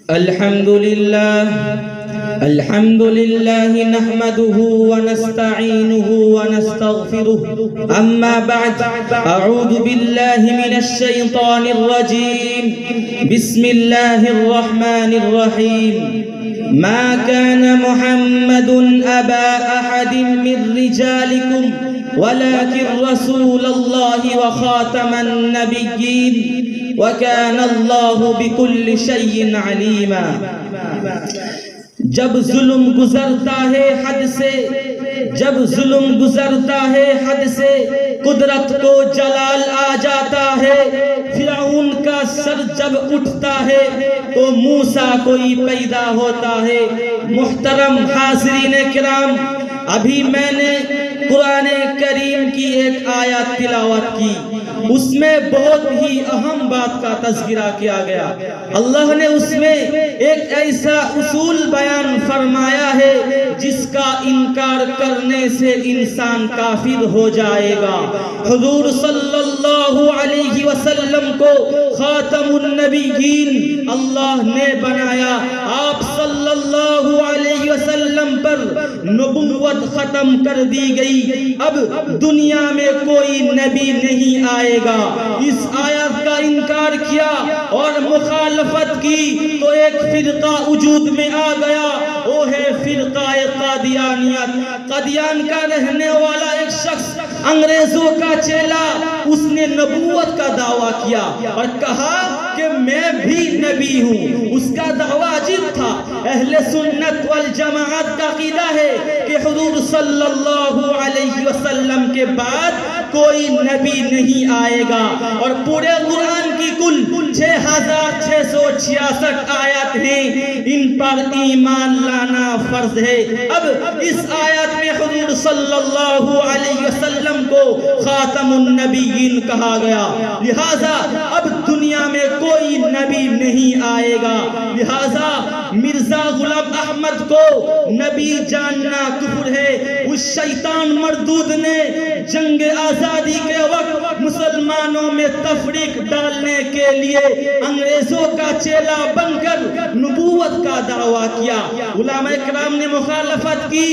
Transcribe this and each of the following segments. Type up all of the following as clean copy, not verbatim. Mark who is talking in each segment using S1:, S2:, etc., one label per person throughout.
S1: الحمد لله نحمده ونستعينه ونستغفره أما بعد أعوذ بالله من الشيطان الرجيم بسم الله الرحمن الرحيم ما كان محمد أبا أحد من رجالكم ولكن رسول الله وخاتم النبيين وَكَانَ اللَّهُ بِكُلِّ شَيْءٍ عَلِيمًا۔ جب ظلم گزرتا ہے حد سے، جب ظلم گزرتا ہے حد سے، قدرت کو جلال آ جاتا ہے۔ فرعون کا سر جب اٹھتا ہے تو موسیٰ کوئی پیدا ہوتا ہے۔ محترم حاضرین کرام، ابھی میں نے قرآن کریم کی ایک آیت تلاوت کی، اس میں بہت ہی اہم بات کا تذکرہ کیا گیا۔ اللہ نے اس میں ایک ایسا اصول بیان فرمایا ہے جس کا انکار کرنے سے انسان کافر ہو جائے گا۔ حضور صلی اللہ علیہ وسلم کو خاتم النبیین اللہ نے بنایا۔ آپ صلی اللہ علیہ وسلم پر نبوت ختم کر دی گئی، اب دنیا میں کوئی نبی نہیں آئے گا۔ اس آیت کا انکار کیا اور مخالفت کی تو ایک فرقہ وجود میں آ گیا، وہ ہے فرقہ قادیانیت۔ قادیان کا رہنے والا ایک شخص، انگریزوں کا چیلا، اس نے نبوت کا دعویٰ کیا اور کہا کہ میں بھی نبی ہوں۔ اس کا دعویٰ عجیب تھا۔ اہل سنت والجماعت کا عقیدہ ہے کہ حضور صلی اللہ علیہ وسلم کے بعد کوئی نبی نہیں آئے گا، اور پورے قرآن کی کل 6666 آیات ہیں، ان پر ایمان لانا فرض ہے۔ اب اس آیات میں حضور صلی اللہ علیہ وسلم کو خاتم النبیین کہا گیا، لہذا اب دنیا میں کوئی نبی نہیں آئے گا۔ لہذا مرزا غلام احمد کو نبی جاننا کفر ہے۔ اس شیطان مردود نے جنگ آزادی کے وقت مسلمانوں میں تفریق ڈالنے کے لیے انگریزوں کا چیلا بن کر نبوت کا دعویٰ کیا۔ علماء کرام نے مخالفت کی،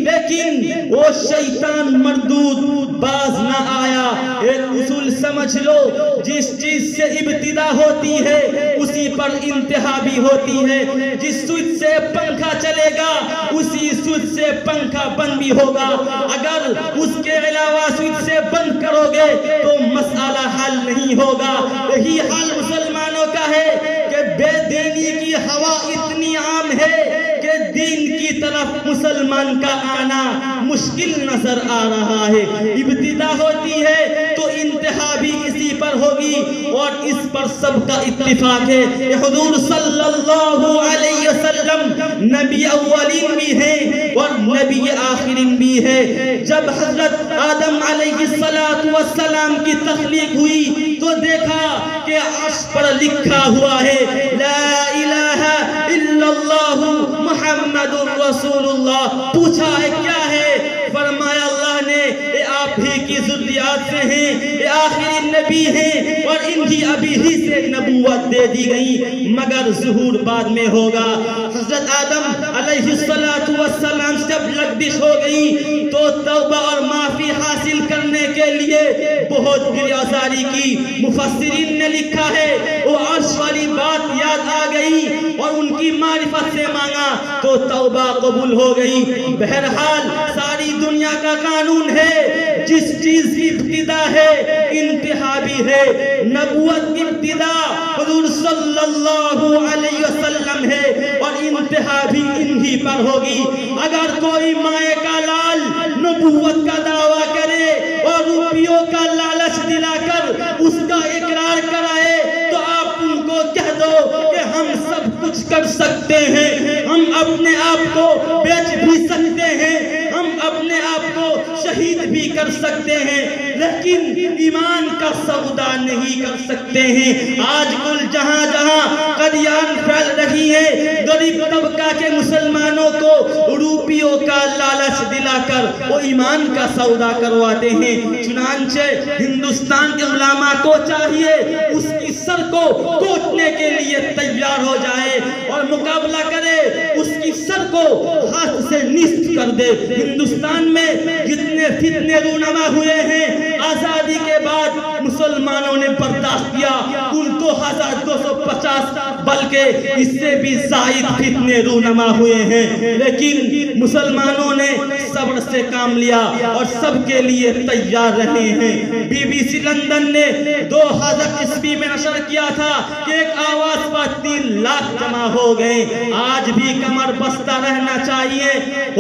S1: لیکن وہ شیطان مردود باز نہ آیا۔ ایک اصول سمجھ لو، جس چیز سے ابتدا ہوتی ہے اسی پر انتہا بھی ہوتی ہے۔ جس سوئچ سے پنکھا چلے گا اسی سوئچ سے پنکھا بند بھی ہوگا۔ اگر اس کے علاوہ سوئچ سے بند کرو گے تو مسئلہ حل نہیں ہوگا۔ یہی حال مسلمانوں کا ہے کہ بے دینی کی ہوا اتنی عام ہے کہ دین کی طرف مسلمان کا آنا مشکل نظر آ رہا ہے۔ ابتدا ہوتی ہے تو انتہا بھی اسی پر ہوگی، اور اس پر سب کا اتفاق ہے کہ حضور صلی اللہ علیہ وسلم نبی اولین بھی ہیں اور نبی آخرین بھی ہے۔ جب حضرت آدم علیہ السلام کی تخلیق ہوئی تو دیکھا کہ عرش پر لکھا ہوا ہے لا الہ الا اللہ محمد رسول اللہ۔ پوچھا ہے کیا ہے؟ فرمایا اللہ نے اے آپ ہی کی ذریات سے ہیں، اے آخری نبی ہیں، اور انہی ابھی ہی سے نبوت دے دی گئی، مگر ظہور بعد میں ہوگا۔ حضرت آدم علیہ السلام جب لغزش ہو گئی تو توبہ اور معافی حاصل کرنے کے لیے بہت گریازاری کی۔ مفسرین نے لکھا ہے وہ عرش والی بات یاد آ گئی اور ان کی معرفت سے مانگا تو توبہ قبول ہو گئی۔ بہرحال ساری دنیا کا قانون ہے، جس چیز کی ابتدا ہے انتہا بھی ہے۔ نبوت کی ابتدا حضور صلی اللہ علیہ وسلم ہے اور انتہا بھی انہی پر ہوگی۔ اگر کوئی مائے کا لال نبوت کا دعویٰ کرے اور روپیوں کا لالچ دلا کر اس کا اقرار کرائے تو آپ ان کو کہہ دو کہ ہم سب کچھ کر سکتے ہیں، ہم اپنے آپ کو بیچ بھی سکتے ہیں، ہم اپنے آپ کو شہید بھی کر سکتے ہیں، لیکن ایمان کا سودا نہیں کر سکتے ہیں۔ آج کل جہاں جہاں قادیان پھیل رہی ہے، غریب طبقہ کے مسلمانوں کو روپیوں کا لالچ دلا کر وہ ایمان کا سودا کرواتے ہیں۔ چنانچہ ہندوستان کے علماء کو چاہیے اس کی سر کو کوٹنے روکنے کے لیے تیار ہو جائے اور مقابلہ کرے، اس کی سر کو ہاتھ سے نصف کر دے۔ ہندوستان میں جتنے فتنے رونما ہوئے ہیں آزادی کے بعد مسلمانوں نے برداشت کیا، کل 2250 بلکہ اس سے بھی زائد فتنے رونما ہوئے ہیں، لیکن مسلمانوں نے صبر سے کام لیا اور سب کے لیے تیار رہے ہیں۔ بی بی سی لندن نے 2000 میں نشر کیا تھا کہ ایک آواز پر 3 لاکھ جمع ہو گئے۔ آج بھی کمر بستہ رہنا چاہیے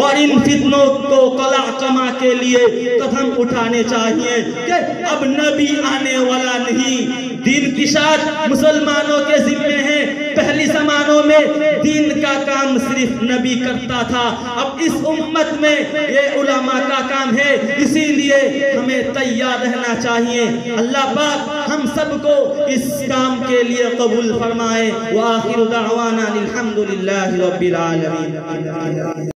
S1: اور ان فتنوں کو قلع جمع کے لیے قدم اٹھانے چاہیے کہ اب نبی آنے والا نہیں، دین کی شاعت مسلمانوں کے ذمہ ہے۔ پہلی زمانوں میں دین کا کام صرف نبی کرتا تھا، اب اس امت میں یہ علماء کا کام ہے، اسی لیے ہمیں تیار رہنا چاہیے۔ اللہ پاک ہم سب کو اس کام کے لیے قبول فرمائے۔ وآخر دعوانا الحمدللہ رب العالمین۔